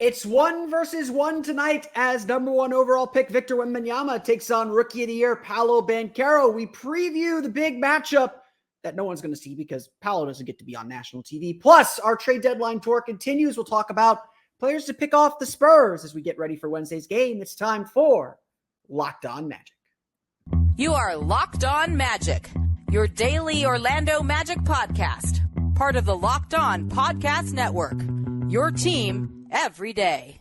It's 1-1 tonight as number 1 overall pick Victor Wembanyama takes on Rookie of the Year Paolo Banchero. We preview the big matchup that no one's going to see because Paolo doesn't get to be on national TV. Plus, our trade deadline tour continues. We'll talk about players to pick off the Spurs as we get ready for Wednesday's game. It's time for Locked On Magic. You are Locked On Magic, your daily Orlando Magic podcast, part of the Locked On Podcast Network, your team every day.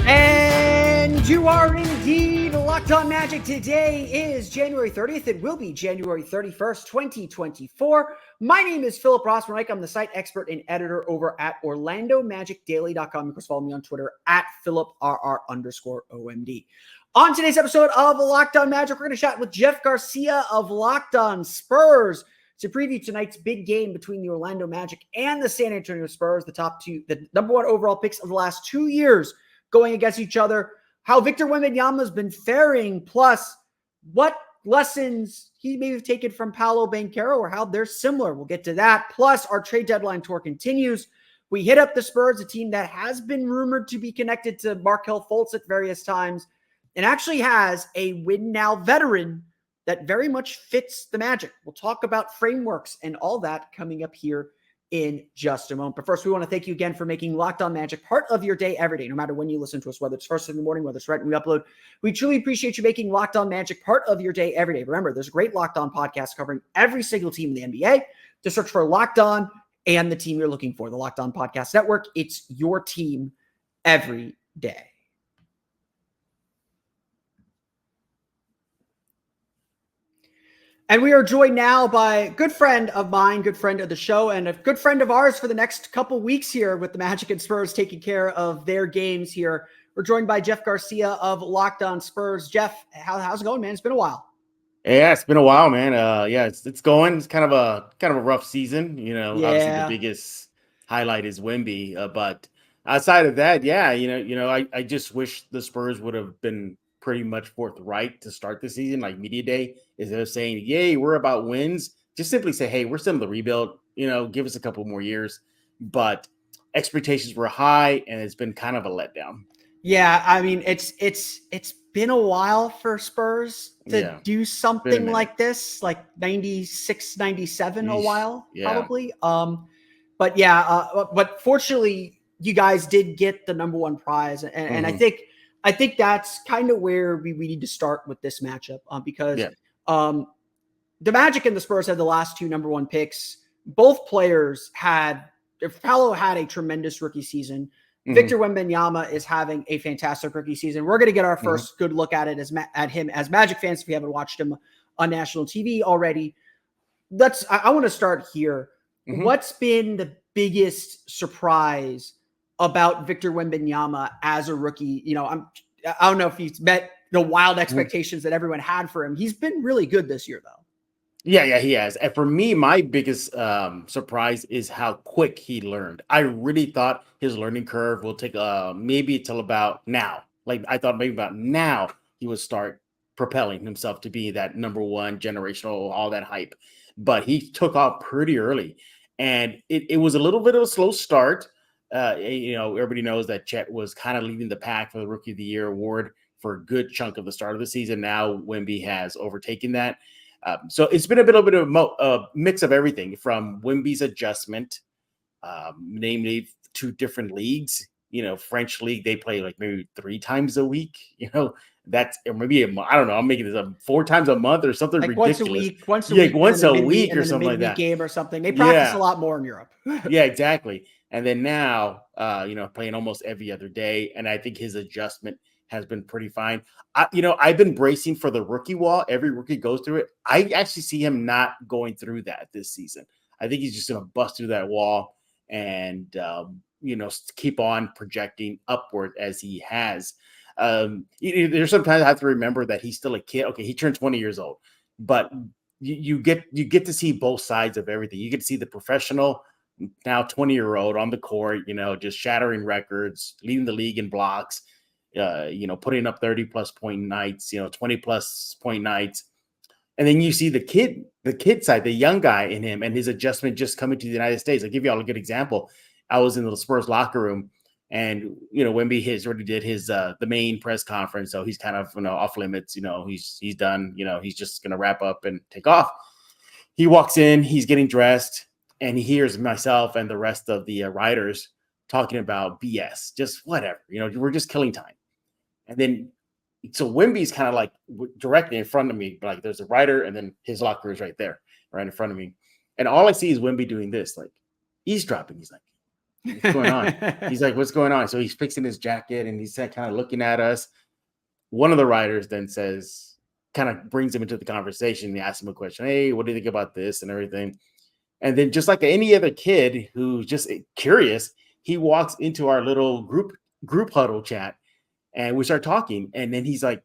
And you are indeed Locked On Magic. Today is January 30th. It will be January 31st, 2024. My name is Philip Rossman-Reich. I'm the site expert and editor over at OrlandoMagicDaily.com. You can follow me on Twitter at PhilipRR_OMD. On today's episode of Locked On Magic, we're going to chat with Jeff Garcia of Locked On Spurs to preview tonight's big game between the Orlando Magic and the San Antonio Spurs, the number 1 overall picks of the last 2 years going against each other, how Victor Wembanyama has been faring, plus what lessons he may have taken from Paolo Banchero or how they're similar. We'll get to that. Plus, our trade deadline tour continues. We hit up the Spurs, a team that has been rumored to be connected to Markelle Fultz at various times and actually has a win-now veteran that very much fits the Magic. We'll talk about frameworks and all that coming up here in just a moment. But first, we want to thank you again for making Locked On Magic part of your day every day, no matter when you listen to us, whether it's first in the morning, whether it's right when we upload. We truly appreciate you making Locked On Magic part of your day every day. Remember, there's a great Locked On podcast covering every single team in the NBA. Just search for Locked On and the team you're looking for, the Locked On Podcast Network. It's your team every day. And we are joined now by a good friend of mine, good friend of the show, and a good friend of ours for the next couple weeks here with the Magic and Spurs taking care of their games here. We're joined by Jeff Garcia of Locked On Spurs. Jeff, how's it going, man? It's been a while. Yeah, it's been a while, man. It's going. It's kind of a rough season. Obviously the biggest highlight is Wemby, but outside of that, I just wish the Spurs would have been pretty much forthright to start the season, like media day, instead of saying, yay, we're about wins. Just simply say, hey, we're still in the rebuild, give us a couple more years. But expectations were high and it's been kind of a letdown. Yeah, I mean, it's been a while for Spurs to do something like this, like 96, 97, a while, probably. But fortunately, you guys did get the number 1 prize. And I think that's kind of where we need to start with this matchup because the Magic and the Spurs had the last 2 number 1 picks. Both players Paolo had a tremendous rookie season. Mm-hmm. Victor Wembanyama is having a fantastic rookie season. We're going to get our first good look at it at him as Magic fans if we haven't watched him on national TV already. I want to start here. Mm-hmm. What's been the biggest surprise about Victor Wembanyama as a rookie? I don't know if he's met the wild expectations that everyone had for him. He's been really good this year, though. Yeah, he has. And for me, my biggest surprise is how quick he learned. I really thought his learning curve will take maybe till about now. Like I thought maybe about now he would start propelling himself to be that number 1 generational, all that hype. But he took off pretty early. And it was a little bit of a slow start. Everybody knows that Chet was kind of leading the pack for the Rookie of the Year award for a good chunk of the start of the season. Now Wemby has overtaken that. So it's been a bit of a mix of everything from Wemby's adjustment, namely 2 different leagues. French league, they play like maybe 3 times a week. That's or maybe I don't know. I'm making this up 4 times a month or something like ridiculous. Once a week or something like that. Game or something. They practice a lot more in Europe. Yeah, exactly. And then now, playing almost every other day. And I think his adjustment has been pretty fine. I've been bracing for the rookie wall. Every rookie goes through it. I actually see him not going through that this season. I think he's just going to bust through that wall and, keep on projecting upward as he has. There's sometimes I have to remember that he's still a kid. Okay, he turned 20 years old. But you get to see both sides of everything. You get to see the professional, now 20-year-old on the court, just shattering records, leading the league in blocks. putting up 30+ point nights, 20+ point nights. And then you see the kid side, the young guy in him and his adjustment just coming to the United States. I'll give you all a good example. I was in the Spurs locker room, and Wemby has already did his the main press conference, so he's kind of off limits. He's done. He's just gonna wrap up and take off. He walks in, he's getting dressed, and he hears myself and the rest of the writers talking about BS, just whatever. We're just killing time. And then so Wemby's kind of like directly in front of me, like there's a writer, and then his locker is right there, right in front of me, and all I see is Wemby doing this, like eavesdropping. He's like, what's going on? He's like, what's going on? So he's fixing his jacket and he's kind of looking at us. One of the writers then says, kind of brings him into the conversation. He asks him a question. Hey, what do you think about this and everything? And then just like any other kid who's just curious, he walks into our little group huddle chat and we start talking. And then he's like,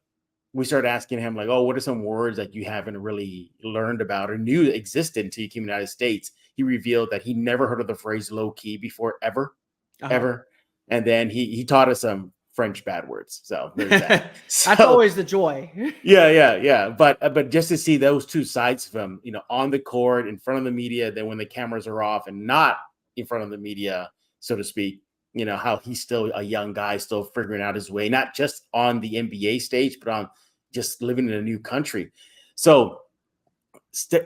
we start asking him like, oh, what are some words that you haven't really learned about or knew existed until you came to the United States? He revealed that he never heard of the phrase low key before, ever. And then he taught us some French bad words. So there's that. That's always the joy. Yeah. But just to see those two sides of him, on the court, in front of the media, then when the cameras are off and not in front of the media, so to speak, how he's still a young guy, still figuring out his way, not just on the NBA stage, but on just living in a new country. So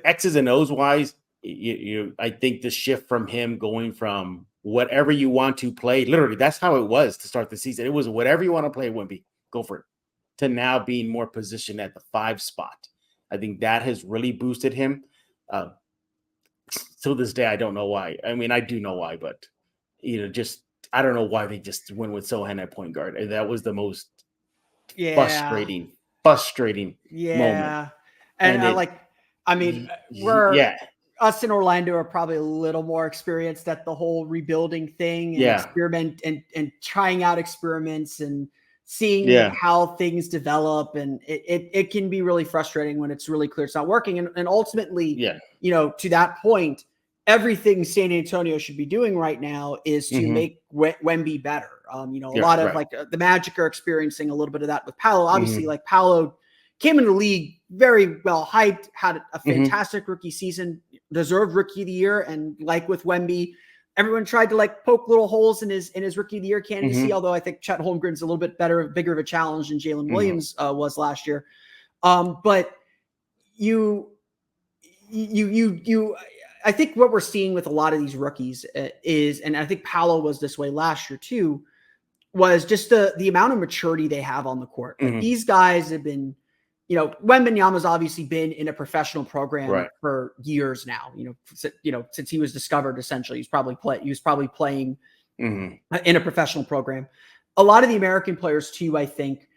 X's and O's wise, I think the shift from him going from whatever you want to play, literally, that's how it was to start the season. It was whatever you want to play, Wemby, go for it, to now being more positioned at the 5 spot. I think that has really boosted him. To this day, I don't know why. I mean, I do know why, but I don't know why they just went with Sohan at point guard. And that was the most frustrating moment. And us in Orlando are probably a little more experienced at the whole rebuilding thing and experiment and trying out experiments and seeing how things develop. And it can be really frustrating when it's really clear it's not working. And ultimately, to that point, everything San Antonio should be doing right now is to make Wemby better. A lot of the Magic are experiencing a little bit of that with Paolo. Obviously, like Paolo came into the league very well hyped, had a fantastic rookie season, deserved rookie of the year. And like with Wemby, everyone tried to poke little holes in his rookie of the year candidacy. Although I think Chet Holmgren's a little bit bigger of a challenge than Jalen Williams was last year. But I think what we're seeing with a lot of these rookies is, and I think Paolo was this way last year too, was just the amount of maturity they have on the court. These guys have been, Wembanyama's obviously been in a professional program for years now. Since he was discovered, essentially, he was probably playing in a professional program. A lot of the American players too, I think,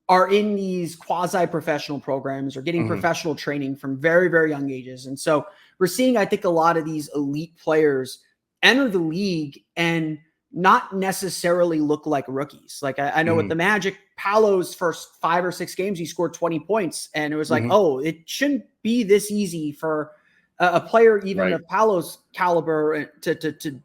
are in these quasi-professional programs or getting professional training from very, very young ages. And so we're seeing, I think, a lot of these elite players enter the league and not necessarily look like rookies. Like I know with the Magic, Paolo's first 5 or 6 games, he scored 20 points. And it was like, oh, it shouldn't be this easy for a player even of Paolo's caliber to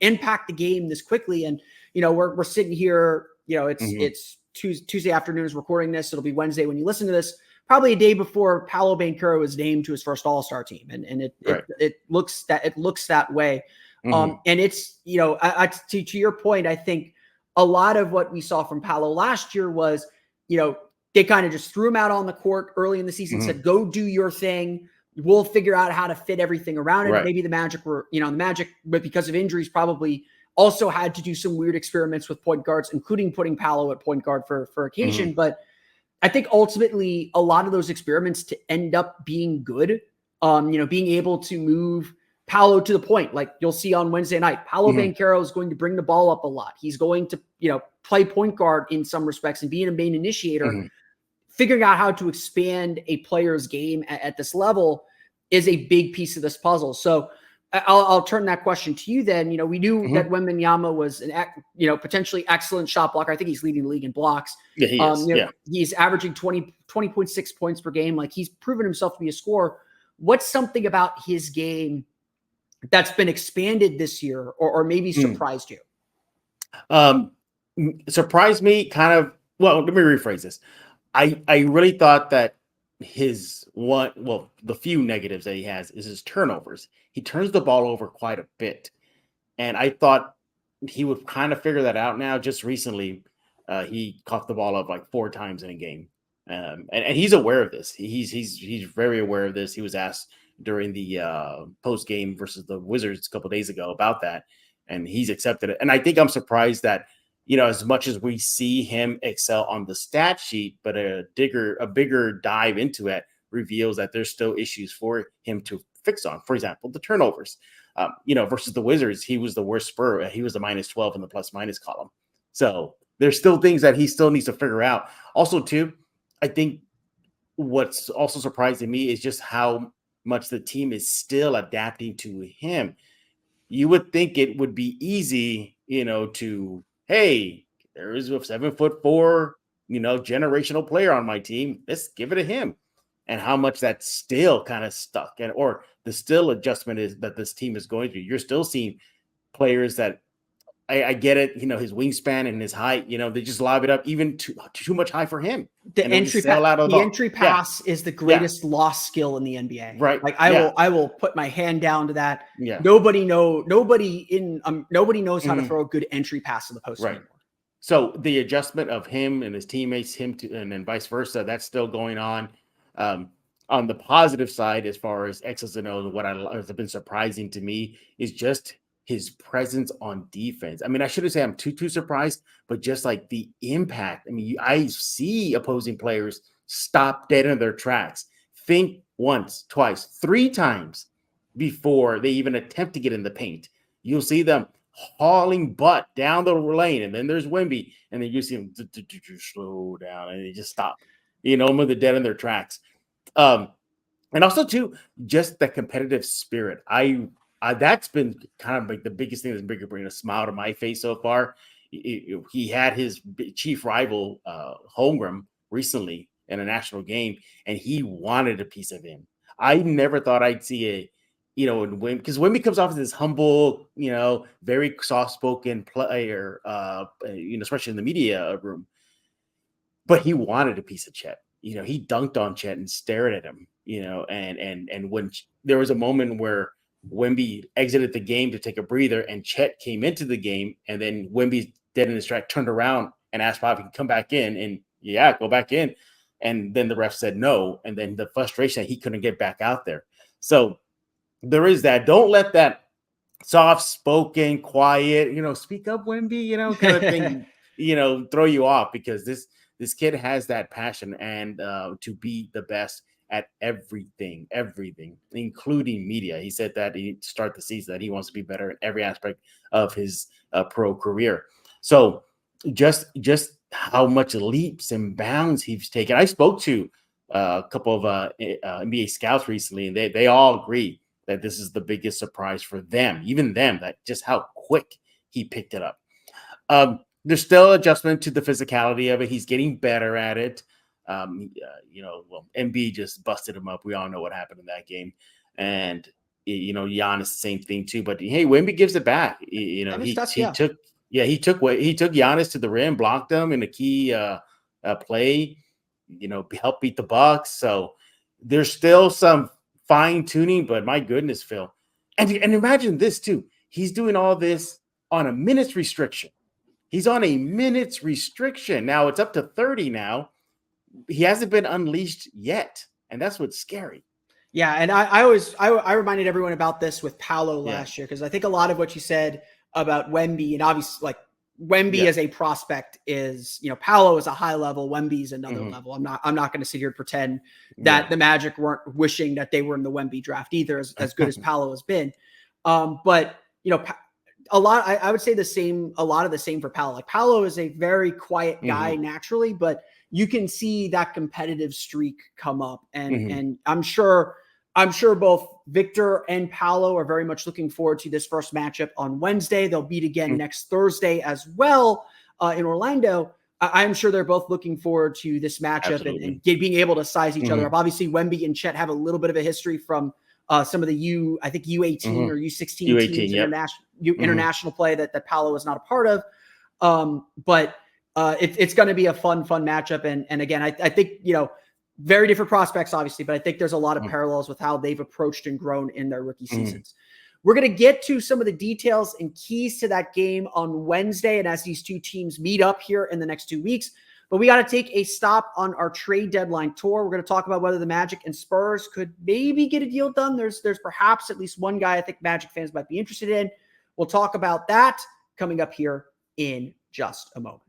impact the game this quickly. And, we're sitting here, it's Tuesday afternoon is recording this. It'll be Wednesday when you listen to this, probably a day before Paolo Banchero was named to his first All-Star team. And it looks that way. And it's, to your point, I think a lot of what we saw from Paolo last year was, they kind of just threw him out on the court early in the season, said, go do your thing. We'll figure out how to fit everything around it. Maybe the Magic were, but because of injuries, probably also had to do some weird experiments with point guards, including putting Paolo at point guard for occasion. But I think ultimately a lot of those experiments to end up being good, being able to move Paolo to the point, like you'll see on Wednesday night, Paolo Banchero is going to bring the ball up a lot. He's going to, play point guard in some respects and being a main initiator. Figuring out how to expand a player's game at this level is a big piece of this puzzle. So I'll turn that question to you then. We knew that Wembanyama was an, potentially excellent shot blocker. I think he's leading the league in blocks. Yeah, he is. He's averaging 20.6 points per game. Like he's proven himself to be a scorer. What's something about his game that's been expanded this year or maybe surprised you? Surprised me kind of Well, let me rephrase this. I really thought that the few negatives that he has is his turnovers. He turns the ball over quite a bit. And I thought he would kind of figure that out now. Just recently, he caught the ball up like 4 times in a game. And he's aware of this. He's very aware of this. He was asked during the post game versus the Wizards a couple of days ago about that, and he's accepted it. And I think I'm surprised that, as much as we see him excel on the stat sheet, but a bigger dive into it reveals that there's still issues for him to fix on. For example, the turnovers. Versus the Wizards, he was the worst Spur. He was the -12 in the plus-minus column. So there's still things that he still needs to figure out. Also, too, I think what's also surprising me is just how much the team is still adapting to him. You would think it would be easy, hey, there is a 7'4", generational player on my team. Let's give it to him. And how much that's still kind of stuck, or the still adjustment is that this team is going through. You're still seeing players that I get it, his wingspan and his height, they just lob it up even too much high for him. The entry pass is the greatest lost skill in the NBA. Right. Like I will put my hand down to that. Yeah. Nobody knows how to throw a good entry pass in the post anymore. So the adjustment of him and his teammates, and then vice versa, that's still going on. On the positive side, as far as X's and O's, what has been surprising to me is just his presence on defense. I mean, I shouldn't say I'm too surprised, but just like the impact. I mean, I see opposing players stop dead in their tracks, think once, twice, 3 times before they even attempt to get in the paint. You'll see them hauling butt down the lane, and then there's Wemby, and then you see them slow down, and they just stop. When they're dead in their tracks. And also, too, just the competitive spirit. That's been kind of like the biggest thing that's bringing a smile to my face so far. He had his chief rival, Holmgren, recently in a national game, and he wanted a piece of him. I never thought I'd see because Wemby comes off as this humble, very soft-spoken player, especially in the media room. But he wanted a piece of Chet. He dunked on Chet and stared at him, and when there was a moment where Wemby exited the game to take a breather and Chet came into the game, and then Wemby dead in his track turned around and asked Bob if he could come back in, and go back in. And then the ref said no. And then the frustration that he couldn't get back out there. So there is that. Don't let that soft-spoken, quiet, speak up, Wemby, kind of thing, throw you off, because this kid has that passion and to be the best at everything, including media. He said that he start the season that he wants to be better in every aspect of his pro career. So just how much leaps and bounds he's taken. I spoke to a couple of NBA scouts recently, and they all agree that this is the biggest surprise for them, even them, that just how quick he picked it up. There's still adjustment to the physicality of it. He's getting better at it. Embiid just busted him up. We all know what happened in that game. And, Giannis, same thing too. But, hey, Wemby gives it back. He took Giannis to the rim, blocked him in a key play, helped beat the Bucks. So there's still some fine-tuning, but my goodness, Phil. And imagine this too. He's doing all this on a minutes restriction. He's on a minutes restriction. Now it's up to 30 now. He hasn't been unleashed yet. And that's what's scary. Yeah. And I reminded everyone about this with Paolo last year, because I think a lot of what you said about Wemby, and obviously like Wemby as a prospect is, Paolo is a high level, Wemby's another level. I'm not going to sit here and pretend that the Magic weren't wishing that they were in the Wemby draft either, as good as Paolo has been. But, I would say a lot of the same for Paolo. Like Paolo is a very quiet guy naturally, but you can see that competitive streak come up. And I'm sure both Victor and Paolo are very much looking forward to this first matchup on Wednesday. They'll meet again next Thursday as well in Orlando. I'm sure they're both looking forward to this matchup and being able to size each other up. Obviously, Wemby and Chet have a little bit of a history from some of the U18 or U16 teams, international play that Paolo is not a part of. But It's going to be a fun matchup. And again, I think, very different prospects, obviously, but I think there's a lot of parallels with how they've approached and grown in their rookie seasons. We're going to get to some of the details and keys to that game on Wednesday, and as these two teams meet up here in the next 2 weeks. But we got to take a stop on our trade deadline tour. We're going to talk about whether the Magic and Spurs could maybe get a deal done. There's perhaps at least one guy I think Magic fans might be interested in. We'll talk about that coming up here in just a moment.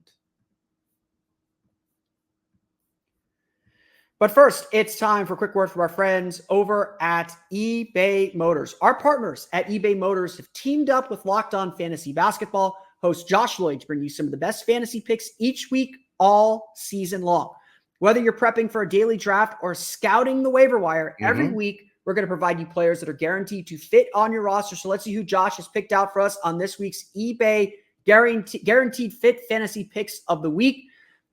But first, it's time for a quick word from our friends over at eBay Motors. Our partners at eBay Motors have teamed up with Locked On Fantasy Basketball host Josh Lloyd to bring you some of the best fantasy picks each week, all season long. Whether you're prepping for a daily draft or scouting the waiver wire, every week we're going to provide you players that are guaranteed to fit on your roster. So let's see who Josh has picked out for us on this week's eBay Guaranteed Fit Fantasy Picks of the Week.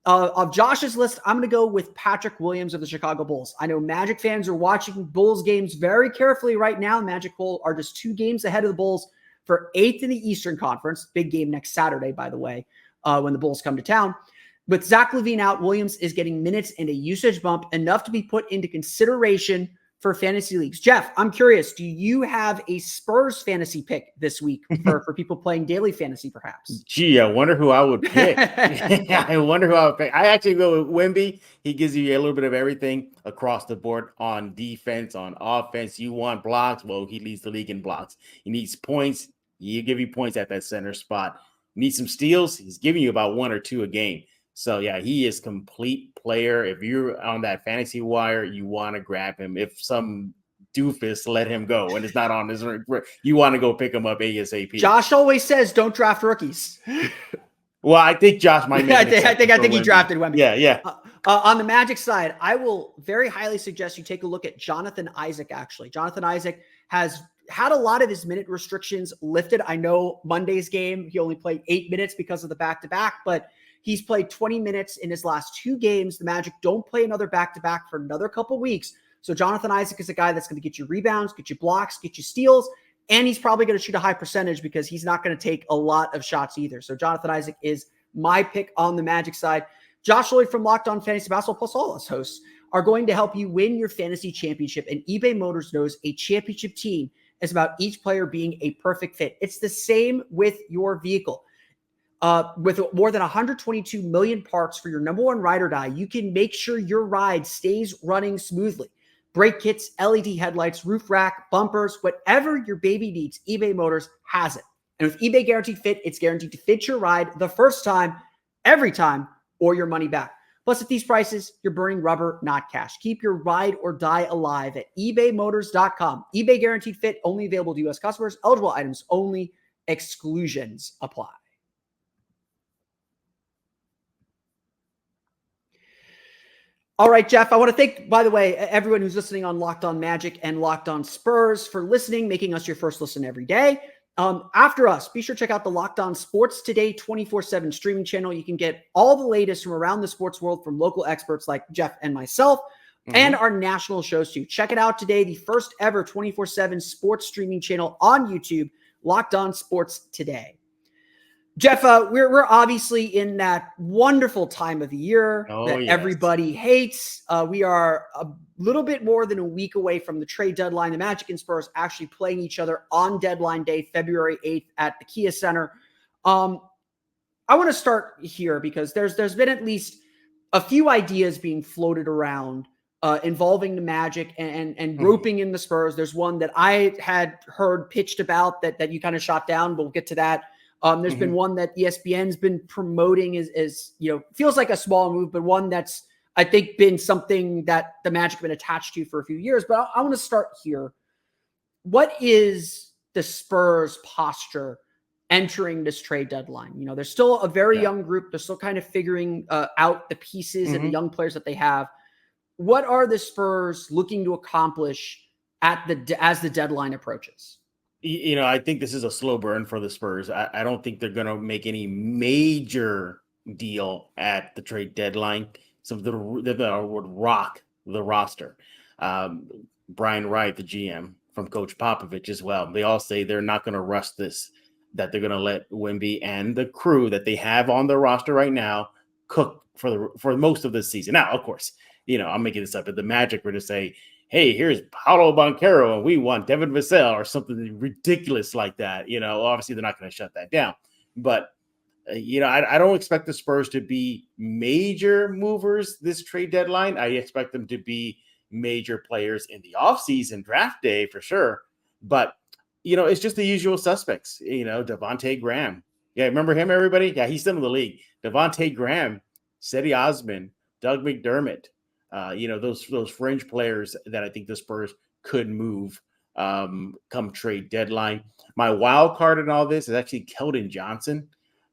Of Josh's list, I'm going to go with Patrick Williams of the Chicago Bulls. I know Magic fans are watching Bulls games very carefully right now. Magic Bulls are just 2 games ahead of the Bulls for 8th in the Eastern Conference. Big game next Saturday, by the way, when the Bulls come to town. With Zach LaVine out, Williams is getting minutes and a usage bump enough to be put into consideration for fantasy leagues. Jeff, I'm curious, do you have a Spurs fantasy pick this week for people playing daily fantasy, perhaps? Gee, I wonder who I would pick. I wonder who I would pick. I actually go with Wemby. He gives you a little bit of everything across the board on defense, on offense. You want blocks? Well, he leads the league in blocks. He needs points. You give you points at that center spot. Need some steals? He's giving you about 1 or 2 a game. So, yeah, he is complete player. If you're on that fantasy wire, you want to grab him. If some doofus let him go and it's not on his, you want to go pick him up ASAP. Josh always says, don't draft rookies. Well, I think Josh might make I think he drafted Wemby. Yeah. On the Magic side, I will very highly suggest you take a look at Jonathan Isaac, actually. Jonathan Isaac has had a lot of his minute restrictions lifted. I know Monday's game, he only played 8 minutes because of the back-to-back, but he's played 20 minutes in his last 2 games. The Magic don't play another back-to-back for another couple weeks. So Jonathan Isaac is a guy that's going to get you rebounds, get you blocks, get you steals, and he's probably going to shoot a high percentage because he's not going to take a lot of shots either. So Jonathan Isaac is my pick on the Magic side. Josh Lloyd from Locked On Fantasy Basketball plus all us hosts are going to help you win your fantasy championship. And eBay Motors knows a championship team is about each player being a perfect fit. It's the same with your vehicle. With more than 122 million parts for your number one ride or die, you can make sure your ride stays running smoothly. Brake kits, LED headlights, roof rack, bumpers, whatever your baby needs, eBay Motors has it. And with eBay Guaranteed Fit, it's guaranteed to fit your ride the first time, every time, or your money back. Plus, at these prices, you're burning rubber, not cash. Keep your ride or die alive at ebaymotors.com. eBay Guaranteed Fit, only available to U.S. customers. Eligible items only. Exclusions apply. All right, Jeff, I want to thank, by the way, everyone who's listening on Locked On Magic and Locked On Spurs for listening, making us your first listen every day. After us, be sure to check out the Locked On Sports Today 24/7 streaming channel. You can get all the latest from around the sports world from local experts like Jeff and myself and our national shows too. Check it out today, the first ever 24/7 sports streaming channel on YouTube, Locked On Sports Today. Jeff, we're obviously in that wonderful time of the year that everybody hates. We are a little bit more than a week away from the trade deadline. The Magic and Spurs actually playing each other on deadline day, February 8th at the Quiiiz Center. I want to start here because there's been at least a few ideas being floated around involving the Magic and roping in the Spurs. There's one that I had heard pitched about that you kind of shot down, but we'll get to that. There's been one that ESPN's been promoting as feels like a small move, but one that's, I think, been something that the Magic have been attached to for a few years. But I want to start here. What is the Spurs posture entering this trade deadline? There's still a very young group. They're still kind of figuring out the pieces and the young players that they have. What are the Spurs looking to accomplish as the deadline approaches? I think this is a slow burn for the Spurs. I don't think they're going to make any major deal at the trade deadline. Some that would rock the roster. Brian Wright, the GM, from Coach Popovich as well. They all say they're not going to rush this, that they're going to let Wemby and the crew that they have on their roster right now cook for most of the season. Now, of course, I'm making this up, but the Magic were to say, hey, here's Paolo Banchero and we want Devin Vassell or something ridiculous like that. Obviously they're not going to shut that down. But, I don't expect the Spurs to be major movers this trade deadline. I expect them to be major players in the offseason draft day for sure. But, it's just the usual suspects, Devontae Graham. Yeah, remember him, everybody? Yeah, he's still in the league. Devontae Graham, Cedi Osman, Doug McDermott. Those fringe players that I think the Spurs could move come trade deadline. My wild card in all this is actually Keldon Johnson.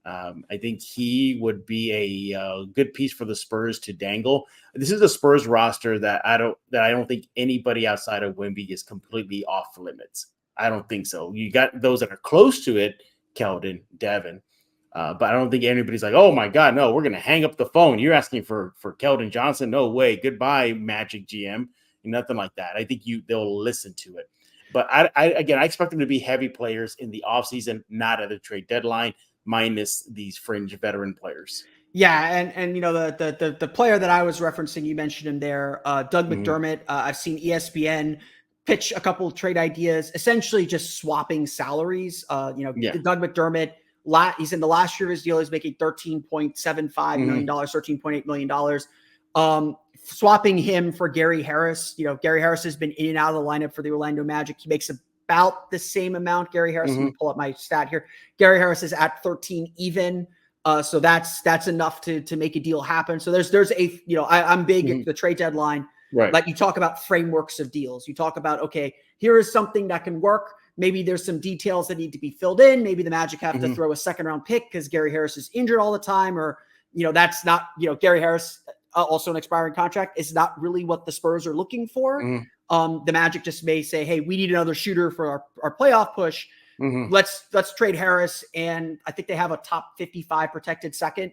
I think he would be a good piece for the Spurs to dangle. This is a Spurs roster that I don't think anybody outside of Wemby is completely off limits. I don't think so. You got those that are close to it, Keldon, Devin. But I don't think anybody's like, oh my God, no, we're going to hang up the phone. You're asking for Keldon Johnson. No way. Goodbye, Magic GM. Nothing like that. I think they'll listen to it. But I expect them to be heavy players in the offseason, not at the trade deadline, minus these fringe veteran players. Yeah, and the player that I was referencing, you mentioned him there, Doug McDermott. I've seen ESPN pitch a couple of trade ideas, essentially just swapping salaries. Doug McDermott, he's in the last year of his deal. He's making $13.75 million, $13.8 million. Swapping him for Gary Harris. Gary Harris has been in and out of the lineup for the Orlando Magic. He makes about the same amount. Gary Harris, let me pull up my stat here. Gary Harris is at 13 even. So that's enough to make a deal happen. So there's I'm big at the trade deadline. Right. Like you talk about frameworks of deals. You talk about, okay, here is something that can work. Maybe there's some details that need to be filled in. Maybe the Magic have to throw a second round pick because Gary Harris is injured all the time, or, that's not, Gary Harris, also an expiring contract, is not really what the Spurs are looking for. The Magic just may say, hey, we need another shooter for our playoff push. Let's trade Harris. And I think they have a top 55 protected second,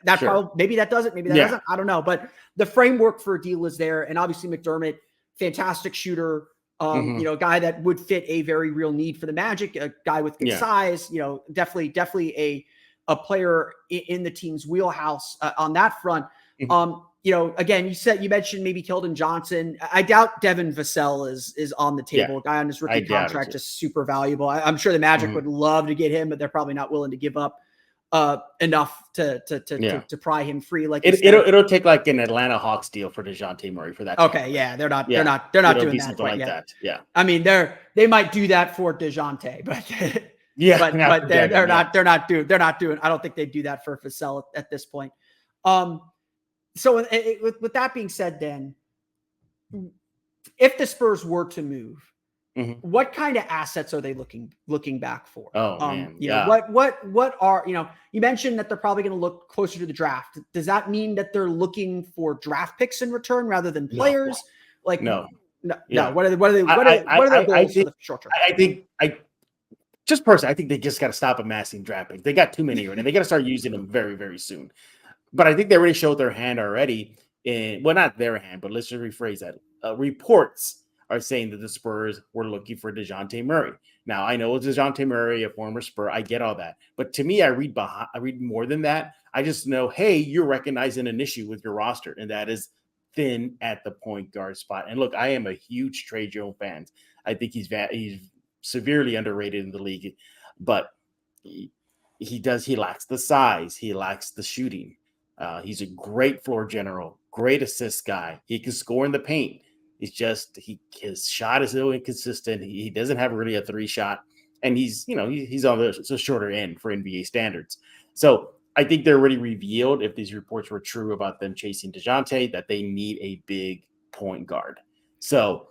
probably, maybe that does it. Maybe that doesn't, I don't know, but the framework for a deal is there. And obviously McDermott, fantastic shooter, a guy that would fit a very real need for the Magic, a guy with good size, definitely a player in the team's wheelhouse on that front. Again, you mentioned maybe Keldon Johnson. I doubt Devin Vassell is on the table. Guy on his rookie contract is super valuable. I'm sure the Magic would love to get him, but they're probably not willing to give up enough to pry him free. Like it'll take like an Atlanta Hawks deal for DeJounte Murray for that. Okay, they're not doing that quite yet. That. Yeah, I mean they might do that for DeJounte, but but they're not doing. I don't think they'd do that for Vassell at this point. So with that being said, then if the Spurs were to move, what kind of assets are they looking back for? What are, you mentioned that they're probably going to look closer to the draft. Does that mean that they're looking for draft picks in return rather than players? No. What are their goals for the short term? I think they just got to stop amassing draft picks. They got too many, and they got to start using them very, very soon. But I think they already showed their hand already. Not their hand, but let's just rephrase that. Reports are saying that the Spurs were looking for DeJounte Murray. Now, I know it's DeJounte Murray, a former Spur. I get all that. But to me, I read more than that. I just know, hey, you're recognizing an issue with your roster, and that is thin at the point guard spot. And look, I am a huge Trey Jones fan. I think he's severely underrated in the league. But he lacks the size. He lacks the shooting. He's a great floor general, great assist guy. He can score in the paint. It's just his shot is a little inconsistent. He doesn't have really a three shot, and he's on the shorter end for NBA standards. So I think they're already revealed, if these reports were true about them chasing DeJounte, that they need a big point guard. So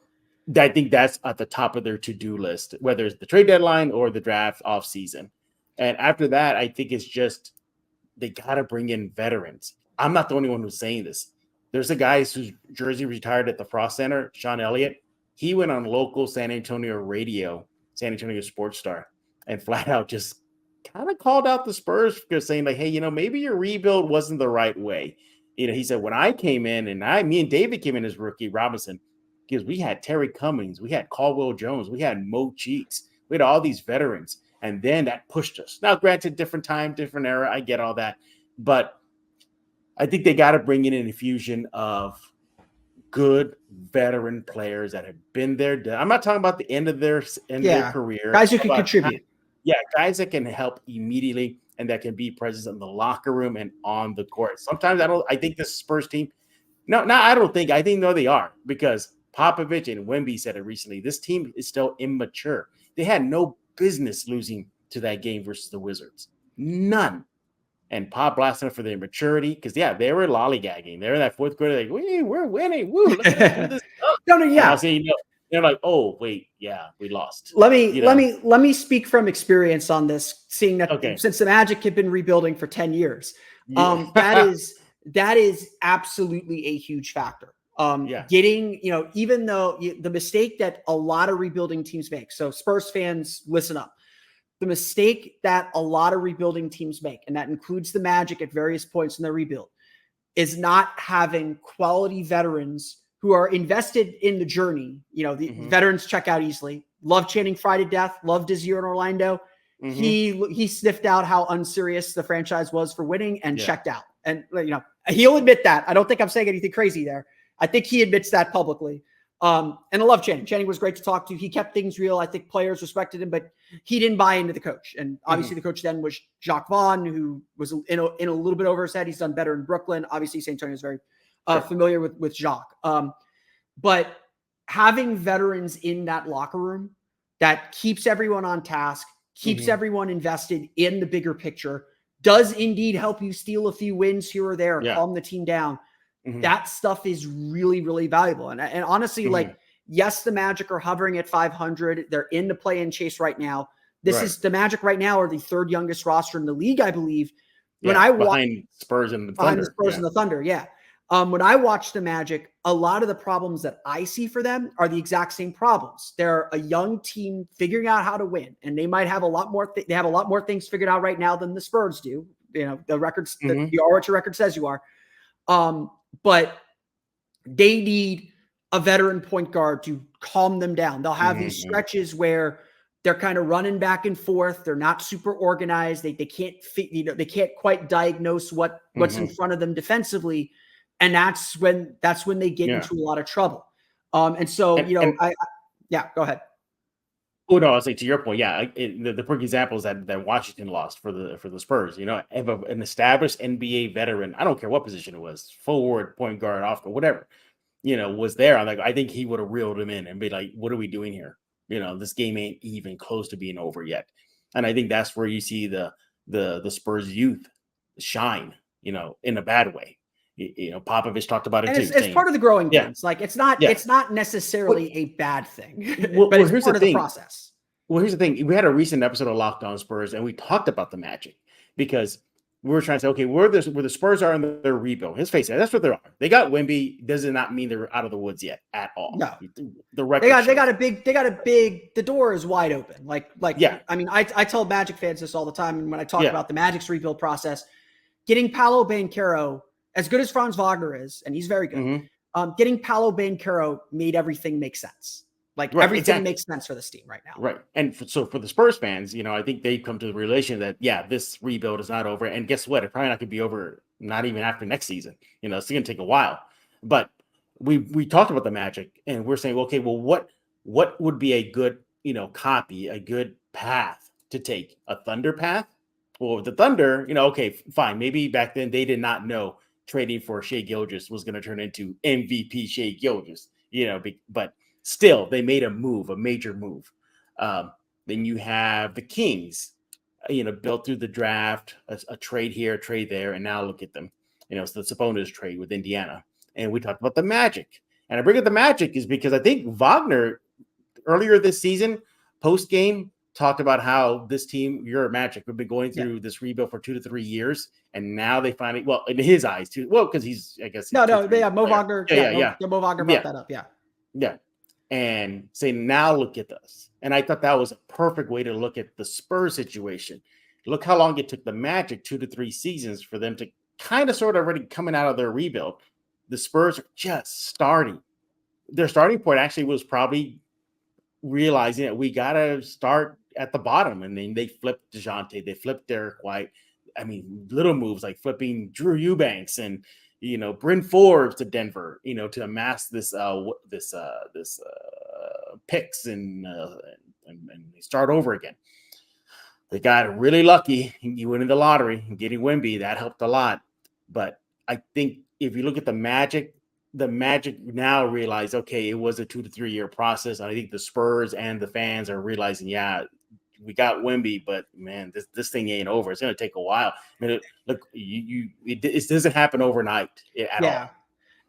I think that's at the top of their to-do list, whether it's the trade deadline or the draft off season. And after that, I think it's just they got to bring in veterans. I'm not the only one who's saying this. There's a guy whose jersey retired at the Frost Center, Sean Elliott. He went on local San Antonio radio, San Antonio Sports Star, and flat out just kind of called out the Spurs for saying, like, hey, maybe your rebuild wasn't the right way. He said, when I came in, and me and David came in as rookie, Robinson, because we had Terry Cummings, we had Caldwell Jones, we had Mo Cheeks, we had all these veterans, and then that pushed us. Now, granted, different time, different era, I get all that, but I think they got to bring in an infusion of good veteran players that have been there. I'm not talking about the end of their career. Guys who can contribute. Guys that can help immediately and that can be present in the locker room and on the court. Sometimes I think this Spurs team. I think they are, because Popovich and Wemby said it recently. This team is still immature. They had no business losing to that game versus the Wizards. None. And Pop blasting them for their immaturity, because they were lollygagging. They were in that fourth quarter, like, we're winning. Woo, look at this. They're like, oh wait, we lost. Let me speak from experience on this, seeing that since the Magic have been rebuilding for 10 years. That is absolutely a huge factor. Getting, even though the mistake that a lot of rebuilding teams make. So Spurs fans, listen up. The mistake that a lot of rebuilding teams make, and that includes the Magic at various points in their rebuild, is not having quality veterans who are invested in the journey. The veterans check out easily. Love Channing Frye to death. Loved his year in Orlando. He sniffed out how unserious the franchise was for winning and checked out. And he'll admit that. I don't think I'm saying anything crazy there. I think he admits that publicly. And I love Channing. Channing was great to talk to. He kept things real. I think players respected him, but he didn't buy into the coach. And obviously the coach then was Jacques Vaughn, who was in a little bit over his head. He's done better in Brooklyn. Obviously, St. Antonio is very familiar with Jacques. But having veterans in that locker room that keeps everyone on task, keeps everyone invested in the bigger picture, does indeed help you steal a few wins here or there, calm the team down. That stuff is really, really valuable. And honestly, yes, the Magic are hovering at 500. They're in the play-in chase right now. This is the Magic right now are the third youngest roster in the league, I believe. When I behind Spurs and the Thunder. And the Thunder, when I watch the Magic, a lot of the problems that I see for them are the exact same problems. They're a young team figuring out how to win, and they might have a lot more. They have a lot more things figured out right now than the Spurs do. The records, you are what your record says you are. But they need a veteran point guard to calm them down. They'll have these stretches where they're kind of running back and forth. They're not super organized. They can't they can't quite diagnose what's in front of them defensively. And that's when they get into a lot of trouble. Go ahead. Oh no, I was like, to your point, the perfect example is that Washington lost for the Spurs. An established NBA veteran, I don't care what position it was, forward, point guard, off guard, whatever, was there. I'm like, I think he would have reeled him in and be like, what are we doing here? This game ain't even close to being over yet. And I think that's where you see the Spurs youth shine, in a bad way. Popovich talked about it too. It's part of the growing pains. Like it's not necessarily a bad thing, but it's part of the process. Well, here's the thing. We had a recent episode of Locked On Spurs, and we talked about the Magic because we were trying to say, okay, where the Spurs are in their rebuild. Let's face it, that's what they are. They got Wemby. Does not mean they're out of the woods yet at all. No, the record. The door is wide open. I mean, I tell Magic fans this all the time, and when I talk about the Magic's rebuild process, getting Paolo Banchero, as good as Franz Wagner is, and he's very good, getting Paolo Banchero made everything make sense. Everything makes sense for this team right now. Right. And so for the Spurs fans, I think they've come to the realization that, this rebuild is not over. And guess what? It's probably not going to be over, not even after next season. It's going to take a while. But we talked about the Magic, and we're saying, okay, well, what would be a good, copy, a good path to take? A Thunder path? Well, with the Thunder, okay, fine. Maybe back then they did not know trading for Shai Gilgeous was going to turn into MVP Shai Gilgeous, but still they made a major move. Then you have the Kings, built through the draft, a trade here, a trade there, and now look at them. It's the Sabonis trade with Indiana. And we talked about the Magic. And I bring up the Magic is because I think Wagner earlier this season, post-game, talked about how this team, your Magic, have been going through this rebuild for 2 to 3 years, and now they finally, well, in his eyes too, because he's, I guess, Mo Wagner, Mo Wagner brought that up, and say, now look at this. And I thought that was a perfect way to look at the Spurs situation. Look how long it took the Magic 2 to 3 seasons for them to kind of sort of already coming out of their rebuild. The Spurs are just starting. Their starting point actually was probably realizing that we got to start at the bottom, and then they flipped DeJounte, they flipped Derek White, I mean, little moves like flipping Drew Eubanks and, Bryn Forbes to Denver, to amass this picks and start over again. They got really lucky. You went in the lottery and getting Wemby. That helped a lot. But I think if you look at the Magic now realize, okay, it was a 2 to 3 year process. And I think the Spurs and the fans are realizing, yeah, we got Wemby, but man, this thing ain't over. It's going to take a while. I mean, it doesn't happen overnight at all.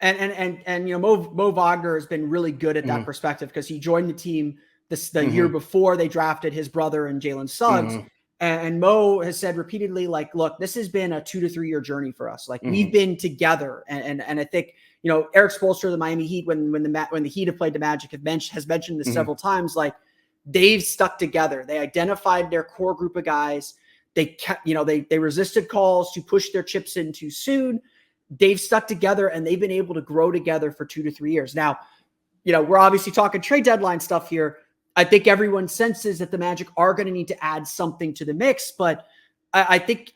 And Mo Wagner has been really good at that perspective because he joined the team the year before they drafted his brother and Jalen Suggs. And Mo has said repeatedly, like, look, this has been a 2 to 3 year journey for us. Like we've been together. And I think, Eric Spoelstra, the Miami Heat, when the Heat have played the Magic, has mentioned this several times, like they've stuck together. They identified their core group of guys. They kept, they resisted calls to push their chips in too soon. They've stuck together and they've been able to grow together for 2 to 3 years. Now, we're obviously talking trade deadline stuff here. I think everyone senses that the Magic are going to need to add something to the mix, but I think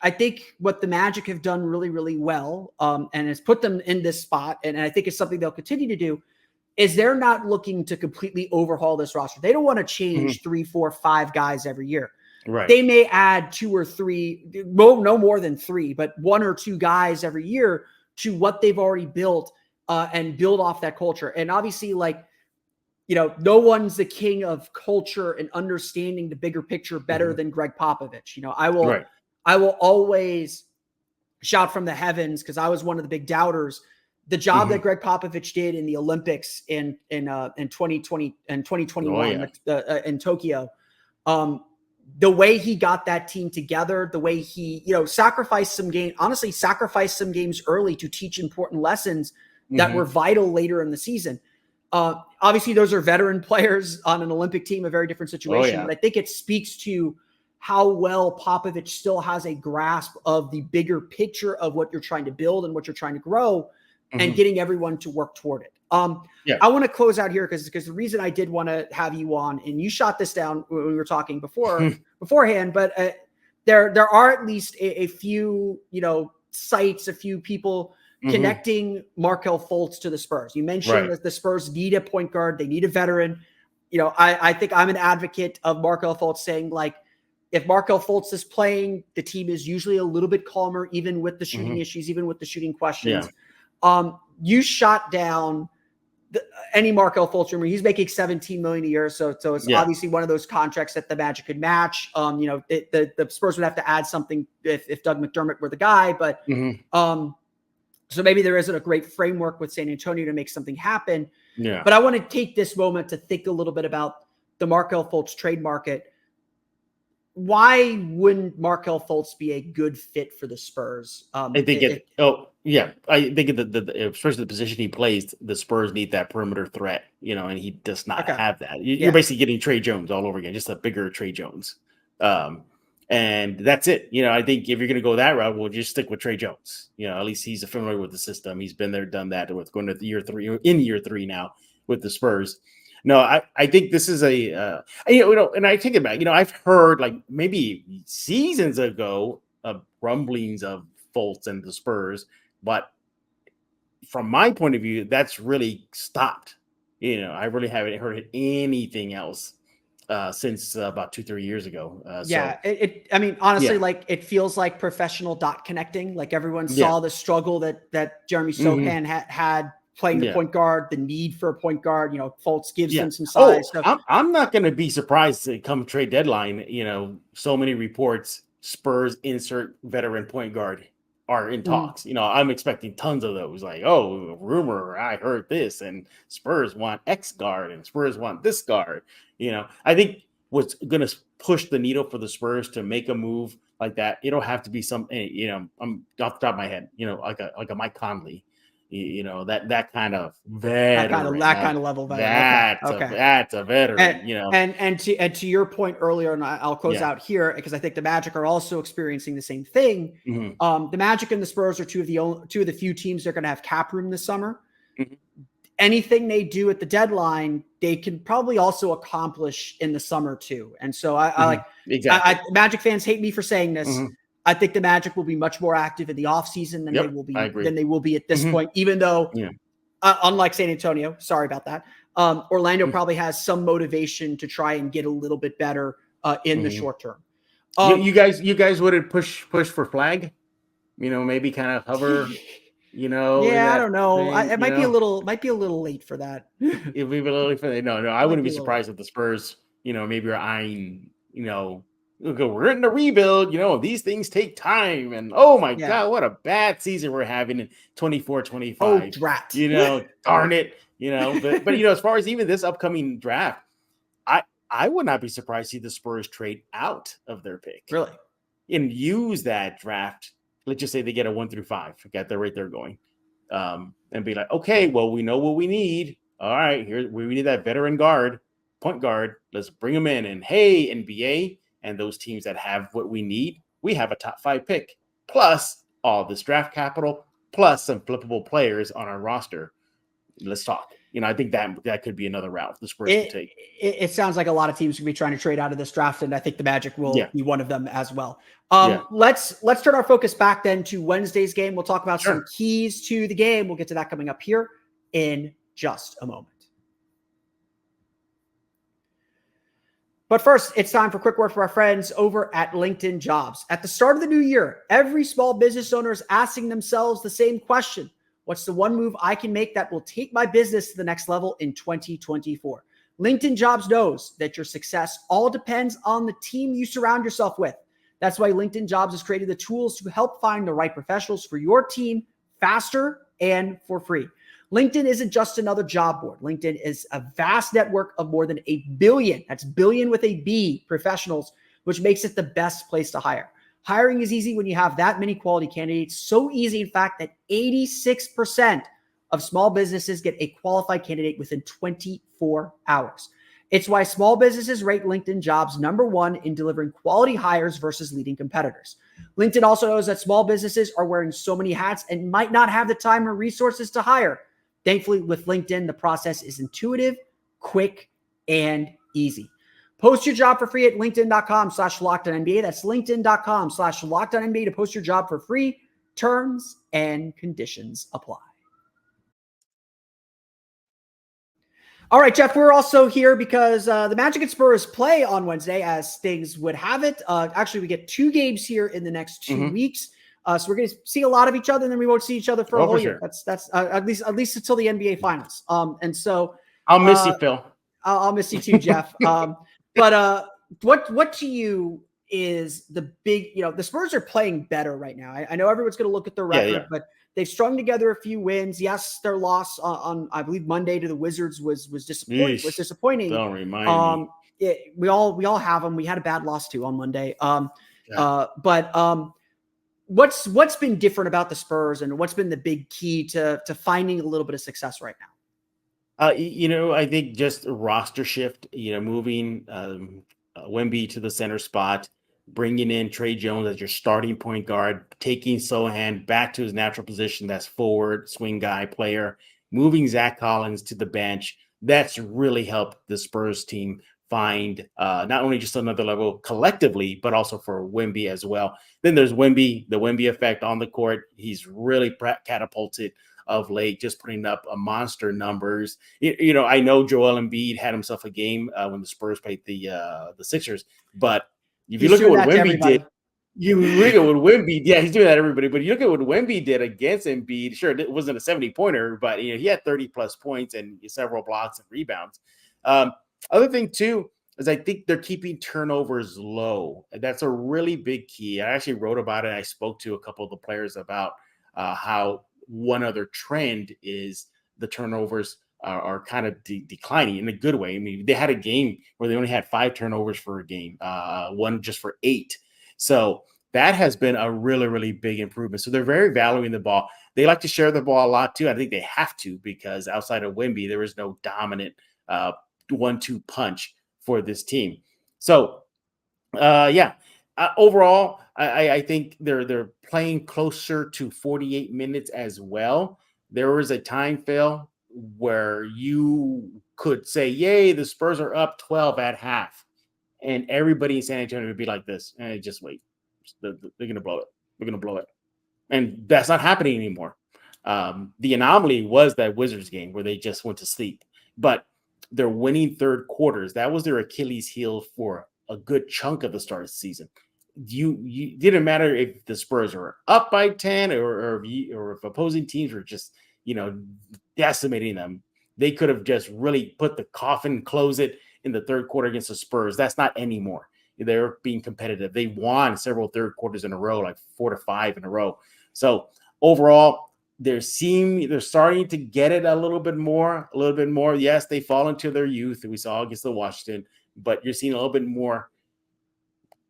what the Magic have done really, really well, and has put them in this spot, and I think it's something they'll continue to do, is they're not looking to completely overhaul this roster. They don't want to change 3, 4, 5 guys every year. Right. They may add 2 or 3, no more than 3, but 1 or 2 guys every year to what they've already built and build off that culture. And obviously, no one's the king of culture and understanding the bigger picture better than Greg Popovich. I will always shout from the heavens because I was one of the big doubters. The job that Greg Popovich did in the Olympics in 2020 and 2021 in Tokyo, the way he got that team together, the way he, sacrificed some games early to teach important lessons that were vital later in the season. Obviously, those are veteran players on an Olympic team, a very different situation. But I think it speaks to how well Popovich still has a grasp of the bigger picture of what you're trying to build and what you're trying to grow and getting everyone to work toward it. I want to close out here because the reason I did want to have you on, and you shot this down when we were talking beforehand, but there are at least a few, sites, a few people connecting Markelle Fultz to the Spurs. You mentioned that the Spurs need a point guard. They need a veteran. I think I'm an advocate of Markelle Fultz saying, like, if Markelle Fultz is playing, the team is usually a little bit calmer, even with the shooting issues, even with the shooting questions. You shot down any Markelle Fultz rumor. He's making $17 million a year. So it's obviously one of those contracts that the Magic could match. The Spurs would have to add something if Doug McDermott were the guy, but so maybe there isn't a great framework with San Antonio to make something happen. Yeah. But I want to take this moment to think a little bit about the Markelle Fultz trade market. Why wouldn't Markelle Fultz be a good fit for the Spurs? I think I think especially the position he plays, the Spurs need that perimeter threat, and he does not have that. You're basically getting Trey Jones all over again, just a bigger Trey Jones. And that's it. I think if you're going to go that route, we'll just stick with Trey Jones. At least he's familiar with the system. He's been there, done that. With going to year 3 now with the Spurs. No, I think this is and I think about, I've heard like maybe seasons ago of rumblings of Fultz and the Spurs, but from my point of view, that's really stopped. I really haven't heard anything else since about 2-3 years ago. Honestly, like it feels like professional dot connecting. Like everyone saw the struggle that Jeremy Sohan had playing the point guard, the need for a point guard. Fultz gives them some size. I'm not going to be surprised to come trade deadline. So many reports, Spurs insert veteran point guard are in talks. I'm expecting tons of those. Like, rumor, I heard this, and Spurs want X guard, and Spurs want this guard. I think what's going to push the needle for the Spurs to make a move like that, it'll have to be some, I'm off the top of my head, like a Mike Conley, that kind of veteran, that kind of level veteran. That's a veteran, And to your point earlier, and I'll close out here because I think the Magic are also experiencing the same thing. The Magic and the Spurs are two of the few teams that are going to have cap room this summer. Anything they do at the deadline, they can probably also accomplish in the summer too. And so I Magic fans hate me for saying this. I think the Magic will be much more active in the offseason than they will be at this point, even though unlike San Antonio, sorry about that. Orlando probably has some motivation to try and get a little bit better in the short term. You guys wouldn't push for flag, maybe kind of hover, Yeah, I don't know. It might be a little late for that. It'd be a little late for that. No, I wouldn't be surprised if the Spurs, maybe are eyeing, we're in a rebuild, these things take time. And oh my God, what a bad season we're having in 24-25. Oh, drat. Darn it. But as far as even this upcoming draft, I would not be surprised to see the Spurs trade out of their pick. Really? And use that draft. Let's just say they get a 1 through 5, get the rate they're going. And be like, okay, well, we know what we need. All right, we need that veteran point guard. Let's bring them in. And hey, NBA and those teams that have what we need, we have a top 5 pick, plus all this draft capital, plus some flippable players on our roster. Let's talk. I think that could be another route the Spurs can take. It sounds like a lot of teams could be trying to trade out of this draft, and I think the Magic will be one of them as well. Let's turn our focus back then to Wednesday's game. We'll talk about some keys to the game. We'll get to that coming up here in just a moment. But first, it's time for quick word for our friends over at LinkedIn Jobs. At the start of the new year, every small business owner is asking themselves the same question. What's the one move I can make that will take my business to the next level in 2024? LinkedIn Jobs knows that your success all depends on the team you surround yourself with. That's why LinkedIn Jobs has created the tools to help find the right professionals for your team faster and for free. LinkedIn isn't just another job board. LinkedIn is a vast network of more than 1 billion, that's billion with a B, professionals, which makes it the best place to hire. Hiring is easy when you have that many quality candidates. So easy, in fact, that 86% of small businesses get a qualified candidate within 24 hours. It's why small businesses rate LinkedIn Jobs #1 in delivering quality hires versus leading competitors. LinkedIn also knows that small businesses are wearing so many hats and might not have the time or resources to hire. Thankfully, with LinkedIn, the process is intuitive, quick, and easy. Post your job for free at linkedin.com/LockedOnNBA. That's linkedin.com/LockedOnNBA to post your job for free. Terms and conditions apply. All right, Jeff, we're also here because the Magic and Spurs play on Wednesday, as things would have it. Actually, we get 2 games here in the next 2 weeks. So we're going to see a lot of each other, and then we won't see each other for a whole year. That's at least until the NBA Finals. And so I'll miss you, Phil. I'll miss you too, Jeff. But what to you is the big, the Spurs are playing better right now. I know everyone's going to look at their record, but they've strung together a few wins. Yes, their loss on I believe Monday to the Wizards was disappointing. disappointing. Don't remind me. We all have them. We had a bad loss too on Monday. What's been different about the Spurs, and what's been the big key to finding a little bit of success right now? I think just a roster shift, moving Wemby to the center spot, bringing in Trey Jones as your starting point guard, taking Sohan back to his natural position, that's forward, swing guy player, moving Zach Collins to the bench. That's really helped the Spurs team find not only just another level collectively, but also for Wemby as well. Then there's Wemby, the Wemby effect on the court. He's really catapulted of late, just putting up a monster numbers. I know Joel Embiid had himself a game when the Spurs played the Sixers, but if you look at what Wemby did, he's doing that to everybody. But you look at what Wemby did against Embiid. Sure, it wasn't a 70-pointer, but he had 30+ points and several blocks and rebounds. Other thing too is I think they're keeping turnovers low. That's a really big key. I actually wrote about it. I spoke to a couple of the players about how one other trend is the turnovers are kind of declining in a good way. I mean, they had a game where they only had 5 turnovers for a game, one just for 8. So that has been a really, really big improvement. So they're very valuing the ball. They like to share the ball a lot too. I think they have to, because outside of Wemby, there is no dominant 1-2 punch for this team. So overall, I think they're playing closer to 48 minutes as well. There was a time, Phil, where you could say, yay, the Spurs are up 12 at half. And everybody in San Antonio would be like this. Just wait. They're going to blow it. We're going to blow it. And that's not happening anymore. The anomaly was that Wizards game where they just went to sleep. But they're winning third quarters. That was their Achilles heel for a good chunk of the start of the season. You didn't matter if the Spurs were up by 10 or if opposing teams were just, decimating them. They could have just really put the coffin, close it in the third quarter against the Spurs. That's not anymore. They're being competitive. They won several third quarters in a row, like 4 to 5 in a row. So overall, they're starting to get it a little bit more. Yes, they fall into their youth. We saw against the Washington, but you're seeing a little bit more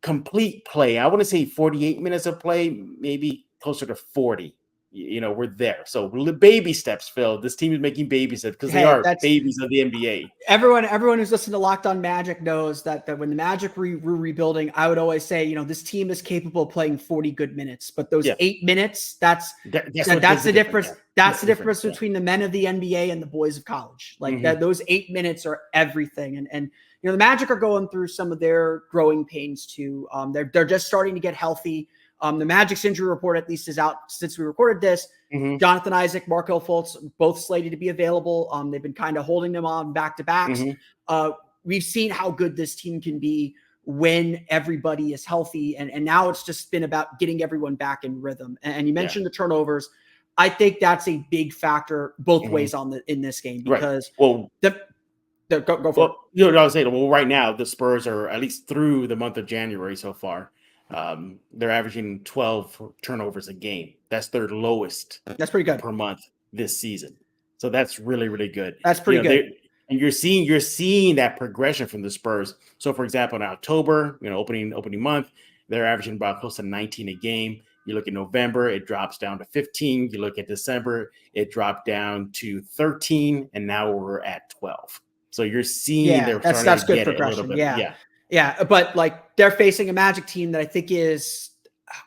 complete play. I want to say 48 minutes of play, maybe closer to 40. We're there. So the baby steps, Phil. This team is making baby steps because they are babies of the NBA. Everyone who's listened to Locked On Magic knows that when the Magic were rebuilding, I would always say, this team is capable of playing 40 good minutes. But those 8 minutes, that's the difference. Yeah. That's the difference between the men of the NBA and the boys of college. Like that, those 8 minutes are everything. And the Magic are going through some of their growing pains too. They're just starting to get healthy. The Magic's injury report at least is out since we recorded this. Jonathan Isaac, Markelle Fultz, both slated to be available. They've been kind of holding them on back-to-backs. We've seen how good this team can be when everybody is healthy. And now it's just been about getting everyone back in rhythm. And you mentioned the turnovers. I think that's a big factor both ways in this game because go for it. I was saying, right now the Spurs are at least through the month of January so far. They're averaging 12 turnovers a game. That's their lowest. That's pretty good per month this season. So that's really, really good. That's pretty good. And you're seeing that progression from the Spurs. So for example, in October, opening month, they're averaging about close to 19 a game. You look at November, it drops down to 15. You look at December, it dropped down to 13, and now we're at 12. So you're seeing that's good progression. Yeah, but they're facing a Magic team that I think is,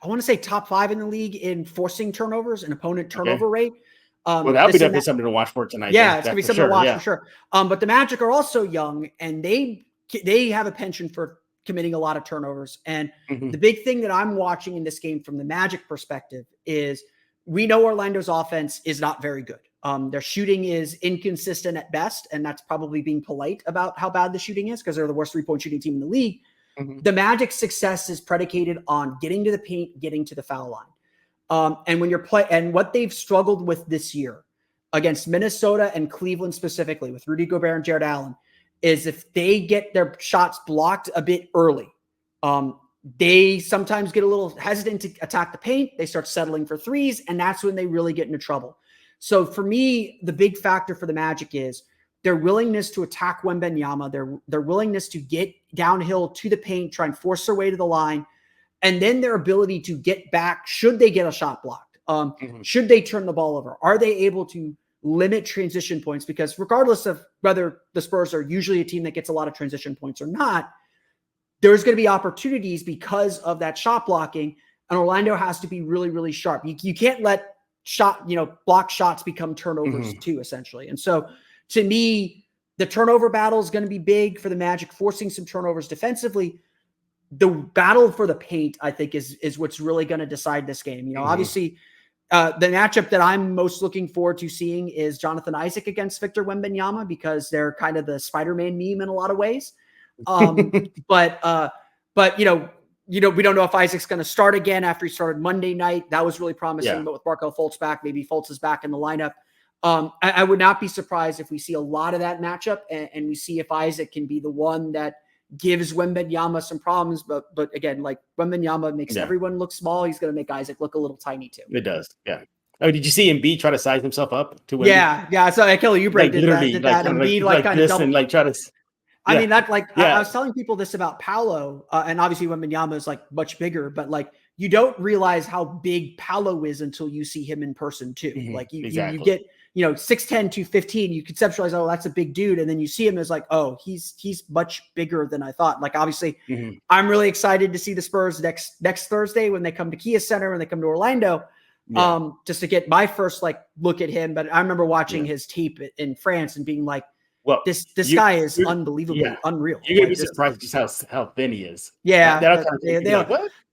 I want to say top 5 in the league in forcing turnovers and opponent turnover rate. That would be definitely something to watch for tonight. Yeah, it's going to be something to watch for sure. But the Magic are also young, and they have a penchant for committing a lot of turnovers. And the big thing that I'm watching in this game from the Magic perspective is we know Orlando's offense is not very good. Their shooting is inconsistent at best, and that's probably being polite about how bad the shooting is because they're the worst 3-point shooting team in the league. The Magic's success is predicated on getting to the paint, getting to the foul line. And when you're and what they've struggled with this year against Minnesota and Cleveland specifically with Rudy Gobert and Jared Allen is if they get their shots blocked a bit early, they sometimes get a little hesitant to attack the paint. They start settling for threes, and that's when they really get into trouble. So for me, the big factor for the Magic is their willingness to attack Wembanyama, their willingness to get downhill to the paint, try and force their way to the line, and then their ability to get back should they get a shot blocked. Should they turn the ball over? Are they able to limit transition points? Because regardless of whether the Spurs are usually a team that gets a lot of transition points or not, there's going to be opportunities because of that shot blocking, and Orlando has to be really, really sharp. You can't let block shots become turnovers too, essentially. And so to me, the turnover battle is going to be big for the Magic, forcing some turnovers defensively. The battle for the paint, I think, is what's really going to decide this game. Obviously, the matchup that I'm most looking forward to seeing is Jonathan Isaac against Victor Wembanyama because they're kind of the Spider-Man meme in a lot of ways. But we don't know if Isaac's going to start again after he started Monday night. That was really promising, but with Markelle Fultz back, maybe Fultz is back in the lineup. I would not be surprised if we see a lot of that matchup and we see if Isaac can be the one that gives Wembanyama some problems. But again, Wembanyama makes everyone look small. He's going to make Isaac look a little tiny too. It does. Yeah. Oh, did you see Embiid try to size himself up to Wemby? Yeah. So Kelly Oubre did that. Embiid kind of double. And try to. I mean, I was telling people this about Paolo, and obviously Wembanyama is much bigger, but you don't realize how big Paolo is until you see him in person too. You get 6'10", 215, you conceptualize, oh, that's a big dude, and then you see him as oh, he's much bigger than I thought. Obviously, I'm really excited to see the Spurs next Thursday when they come to Quiiiz Center, when they come to Orlando, just to get my first look at him. But I remember watching his tape in France and being well, this guy is unbelievably unreal. You're gonna be surprised just how thin he is. Yeah,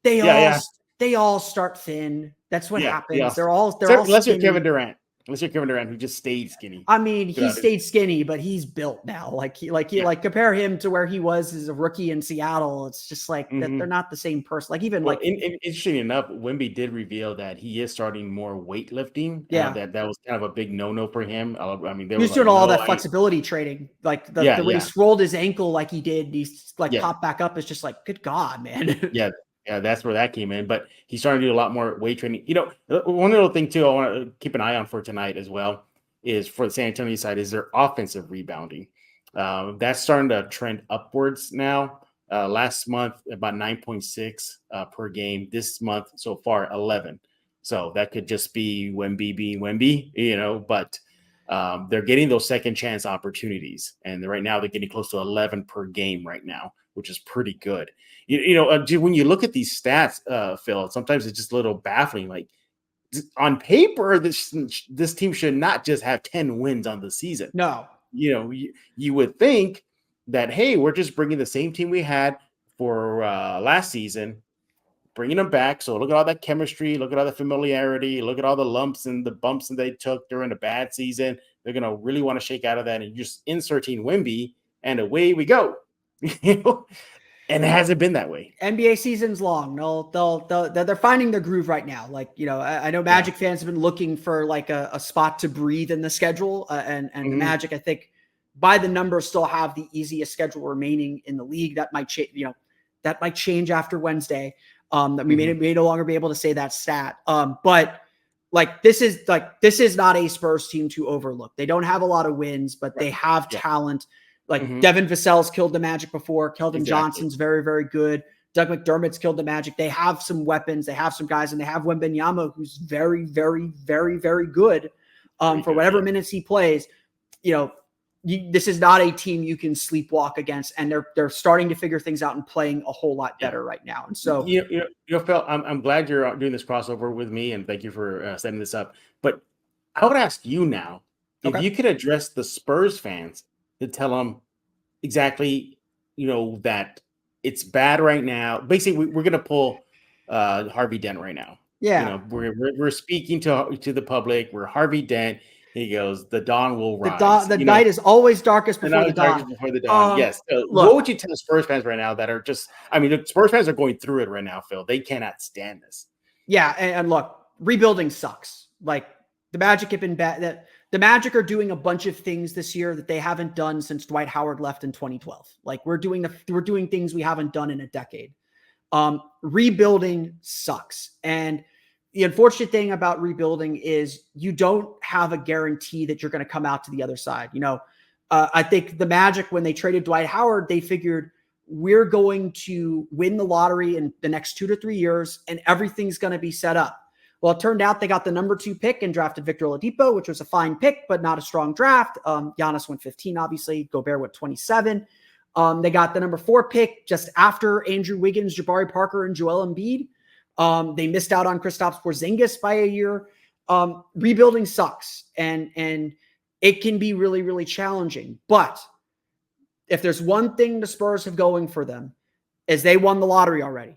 they all start thin. That's what happens. Yeah. They're all Unless you're skinny. Kevin Durant. Unless you're Kevin Durant, who just stayed skinny. I mean, he stayed skinny, but he's built now. Like compare him to where he was as a rookie in Seattle. It's just like that they're not the same person. Like even interesting enough, Wemby did reveal that he is starting more weightlifting. Yeah, that was kind of a big no for him. I mean, he was doing all that flexibility training. Like the way he rolled his ankle like he did, he's like popped back up. It's just like, good God, man. Yeah, that's where that came in. But he's starting to do a lot more weight training. You know, one little thing too I want to keep an eye on for tonight as well is for the San Antonio side is their offensive rebounding. That's starting to trend upwards now. Last month, about 9.6 per game. This month so far, 11. So that could just be Wemby being Wemby, you know, but they're getting those second chance opportunities. And right now they're getting close to 11 per game right now, which is pretty good. You know, when you look at these stats, Phil, sometimes it's just a little baffling. Like on paper, this team should not just have 10 wins on the season. No. You know, you would think that, hey, we're just bringing the same team we had for last season, bringing them back. So look at all that chemistry, look at all the familiarity, look at all the lumps and the bumps that they took during a bad season. They're going to really want to shake out of that and just inserting Wemby, and away we go. You know? And it hasn't been that way. NBA season's long. They're finding their groove right now. Like, you know, I know Magic fans have been looking for like a spot to breathe in the schedule. And the Magic, I think, by the numbers, still have the easiest schedule remaining in the league. That might change. You know, that might change after Wednesday. That we may no longer be able to say that stat. But like this is not a Spurs team to overlook. They don't have a lot of wins, but they have talent. Like Devin Vassell's killed the Magic before. Keldon Johnson's very, very good. Doug McDermott's killed the Magic. They have some weapons. They have some guys, and they have Wembanyama, who's very, very, very, very good for whatever minutes he plays. You know, this is not a team you can sleepwalk against, and they're starting to figure things out and playing a whole lot better right now. And so, you know, Phil, I'm glad you're doing this crossover with me, and thank you for setting this up. But I would ask you now if you could address the Spurs fans to tell them exactly, you know, that it's bad right now. Basically, we're going to pull Harvey Dent right now. Yeah, you know, we're speaking to the public. We're Harvey Dent. He goes, the dawn will rise. The night is always darkest before the dawn. Yes. What would you tell Spurs fans right now that are just, I mean, the Spurs fans are going through it right now, Phil. They cannot stand this. Yeah. And look, rebuilding sucks. Like the Magic have been bad. The Magic are doing a bunch of things this year that they haven't done since Dwight Howard left in 2012. Like we're doing things we haven't done in a decade. Rebuilding sucks. And the unfortunate thing about rebuilding is you don't have a guarantee that you're going to come out to the other side. You know, I think the Magic, when they traded Dwight Howard, they figured we're going to win the lottery in the next 2 to 3 years and everything's going to be set up. Well, it turned out they got the number 2 pick and drafted Victor Oladipo, which was a fine pick, but not a strong draft. Giannis went 15, obviously. Gobert went 27. They got the number 4 pick just after Andrew Wiggins, Jabari Parker, and Joel Embiid. They missed out on Kristaps Porzingis by a year. Rebuilding sucks, and it can be really, really challenging. But if there's one thing the Spurs have going for them, is they won the lottery already.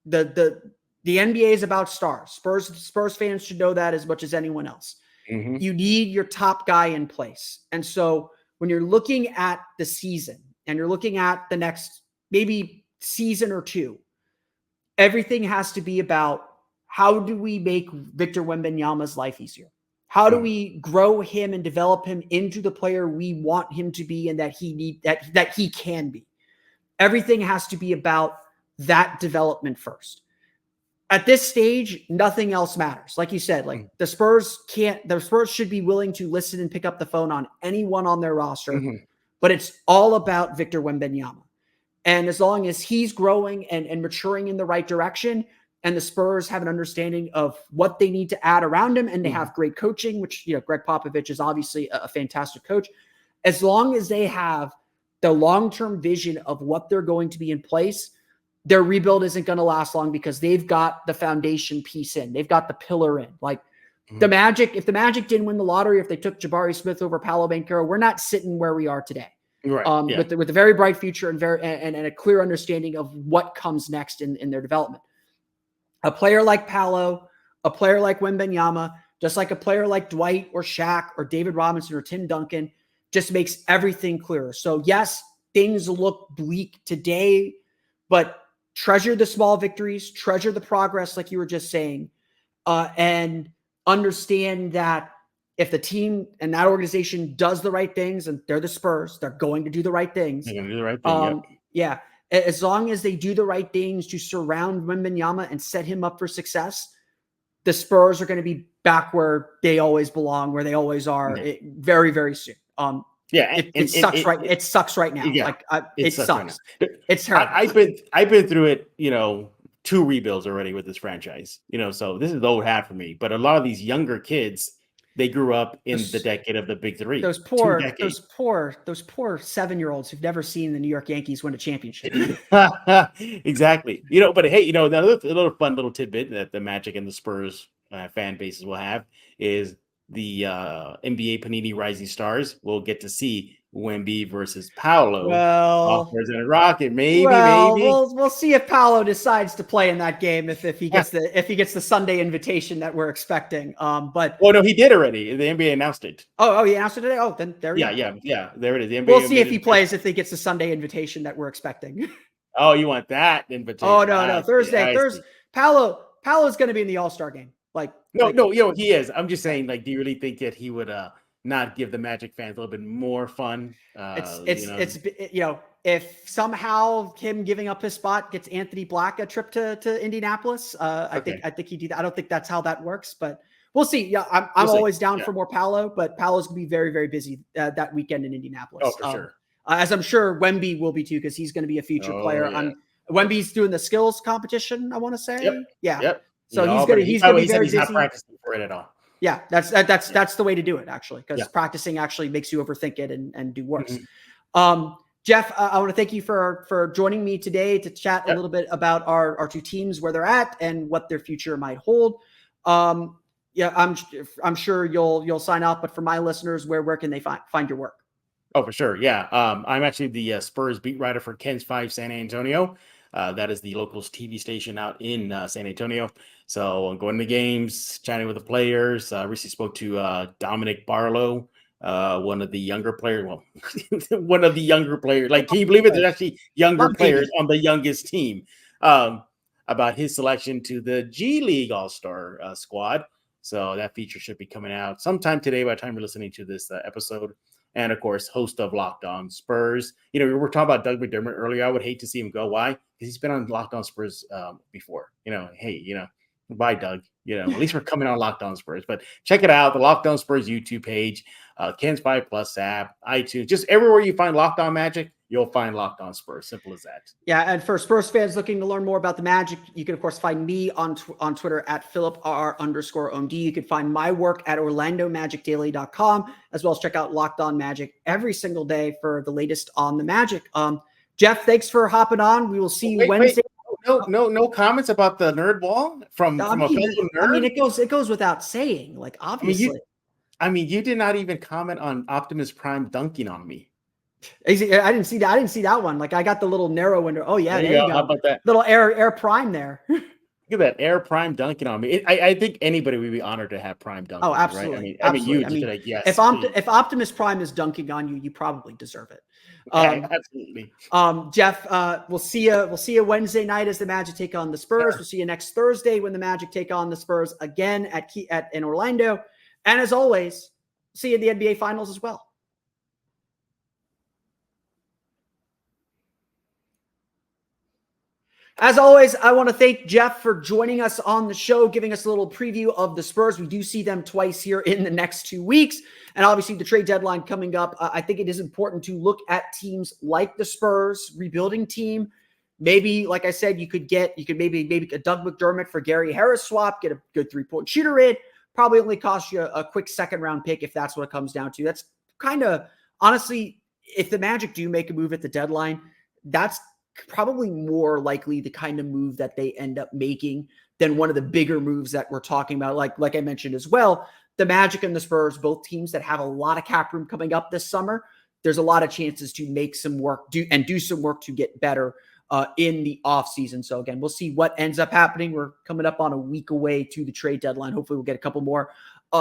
The NBA is about stars. Spurs fans should know that as much as anyone else. You need your top guy in place. And so when you're looking at the season and you're looking at the next maybe season or two, everything has to be about how do we make Victor Wembanyama's life easier? How do we grow him and develop him into the player we want him to be and that he can be? Everything has to be about that development first. At this stage, nothing else matters. Like you said, like the Spurs should be willing to listen and pick up the phone on anyone on their roster, but it's all about Victor Wembanyama. And as long as he's growing and maturing in the right direction, and the Spurs have an understanding of what they need to add around him, and they have great coaching, which, you know, Greg Popovich is obviously a fantastic coach. As long as they have the long-term vision of what they're going to be in place, their rebuild isn't going to last long because they've got the foundation piece in. They've got the pillar in. Like the Magic, if the Magic didn't win the lottery, if they took Jabari Smith over Paolo Banchero, we're not sitting where we are today. Right. With a very bright future and a clear understanding of what comes next in their development. a player like Paolo, a player like Wembanyama, just like a player like Dwight or Shaq or David Robinson or Tim Duncan, just makes everything clearer. So yes, things look bleak today, but treasure the small victories, treasure the progress, like you were just saying, and understand that if the team and that organization does the right things, and they're the Spurs, they're going to do the right things. They're going to do the right thing. Yeah. As long as they do the right things to surround Wembanyama and set him up for success, the Spurs are going to be back where they always belong, where they always are, very, very soon. It sucks right now. Yeah, it sucks. Right, it's terrible. I've been through it, 2 rebuilds already with this franchise, so this is the old hat for me. But a lot of these younger kids, they grew up in the decade of the big three. Those poor 7-year-olds who've never seen the New York Yankees win a championship. Exactly. But hey, another little fun little tidbit that the Magic and the Spurs fan bases will have is the NBA Panini Rising Stars will get to see Wemby versus Paolo. Well, President Rocket, maybe. We'll see if Paolo decides to play in that game if he gets the Sunday invitation that we're expecting. But no, he did already. The NBA announced it. Oh, he announced it today. Oh, then there. Yeah. There it is. The NBA we'll see if he plays if he gets the Sunday invitation that we're expecting. Oh, you want that invitation? Oh no, Thursday. Paolo's going to be in the All-Star game. No, he is. I'm just saying, do you really think that he would not give the Magic fans a little bit more fun? If somehow him giving up his spot gets Anthony Black a trip to Indianapolis, I think he'd do that. I don't think that's how that works, but we'll see. Yeah, I'm always down for more Paolo, but Paolo's gonna be very, very busy that weekend in Indianapolis. Oh, for sure. As I'm sure Wemby will be too, because he's going to be a future player. Yeah. Wemby's doing the skills competition, I want to say. Yep. Yeah. Yep. So he's going to be very busy. He's not practicing for it at all. Yeah, that's the way to do it, actually, because practicing actually makes you overthink it and do worse. Mm-hmm. Jeff, I want to thank you for joining me today to chat a little bit about our 2 teams, where they're at and what their future might hold. I'm sure you'll sign off, but for my listeners, where can they find your work? Oh, for sure. Yeah. I'm actually the Spurs beat writer for Ken's 5 San Antonio. That is the locals TV station out in San Antonio. So I'm going to games, chatting with the players. Recently spoke to Dominic Barlow, one of the younger players. Well, one of the younger players. Can you believe it? There's actually younger players on the youngest team. About his selection to the G League All-Star squad. So that feature should be coming out sometime today by the time you're listening to this episode. And of course, host of Locked On Spurs. We were talking about Doug McDermott earlier. I would hate to see him go. Why? Because he's been on Locked On Spurs before. Hey, bye, Doug. At least we're coming on Locked On Spurs. But check it out, the Locked On Spurs YouTube page, Ken's 5 Plus app, iTunes, just everywhere you find Locked On Magic, you'll find Locked On Spurs. Simple as that. Yeah, and for Spurs fans looking to learn more about the Magic, you can, of course, find me on Twitter at @PhilipR_OMD. You can find my work at OrlandoMagicDaily.com, as well as check out Locked On Magic every single day for the latest on the Magic. Jeff, thanks for hopping on. We will see you Wednesday. No comments about the nerd wall from a fellow nerd? It goes without saying, obviously. You did not even comment on Optimus Prime dunking on me. I didn't see that one. I got the little narrow window. Oh yeah, there you go. How about that little Air Prime there? Look at that Air Prime dunking on me. I think anybody would be honored to have Prime dunk. Oh, absolutely. Right? Absolutely. Yes. If Optimus Prime is dunking on you, you probably deserve it. Absolutely. Jeff, we'll see you Wednesday night as the Magic take on the Spurs. Yeah. We'll see you next Thursday when the Magic take on the Spurs again in Orlando. And as always, see you in the NBA Finals as well. As always, I want to thank Jeff for joining us on the show, giving us a little preview of the Spurs. We do see them twice here in the next 2 weeks. And obviously the trade deadline coming up. I think it is important to look at teams like the Spurs, rebuilding team. Maybe, like I said, you could maybe a Doug McDermott for Gary Harris swap, get a good 3-point shooter in. Probably only cost you a quick 2nd-round pick if that's what it comes down to. That's kind of, honestly, if the Magic do make a move at the deadline, that's probably more likely the kind of move that they end up making than one of the bigger moves that we're talking about. Like I mentioned as well, the Magic and the Spurs, both teams that have a lot of cap room coming up this summer. there's a lot of chances to make some work, do some work to get better in the offseason. So again, we'll see what ends up happening. We're coming up on a week away to the trade deadline. Hopefully we'll get a couple more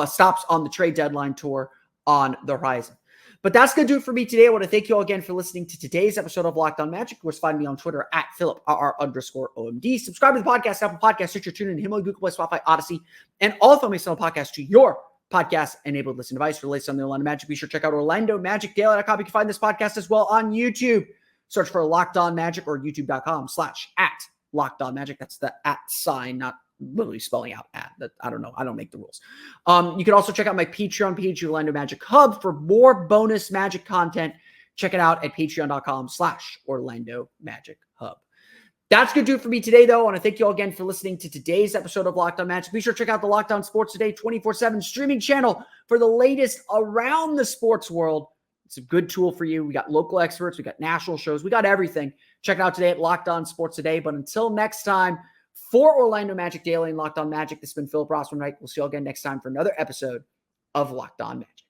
stops on the trade deadline tour on the horizon. But that's going to do it for me today. I want to thank you all again for listening to today's episode of Locked On Magic. Of course, find me on Twitter at @PhilipRR_OMD. Subscribe to the podcast, Apple Podcasts, Stitcher, TuneIn, Himalaya, Google Play, Spotify, Odyssey, and all of my podcasts to your podcast-enabled listening device. For the latest on the Orlando Magic, be sure to check out OrlandoMagicDaily.com. You can find this podcast as well on YouTube. Search for Locked On Magic or YouTube.com/@LockedOnMagic. That's the @ sign, not literally spelling out @ that. I don't know. I don't make the rules. You can also check out my Patreon page, Orlando Magic Hub, for more bonus Magic content. Check it out at patreon.com/Orlando Magic Hub. That's going to do it for me today, though. I want to thank you all again for listening to today's episode of Locked On Magic. Be sure to check out the Locked On Sports Today 24/7 streaming channel for the latest around the sports world. It's a good tool for you. We got local experts. We got national shows. We got everything. Check it out today at Locked On Sports Today. But until next time, for Orlando Magic Daily and Locked On Magic, this has been Philip Rossman-Wright. We'll see you all again next time for another episode of Locked On Magic.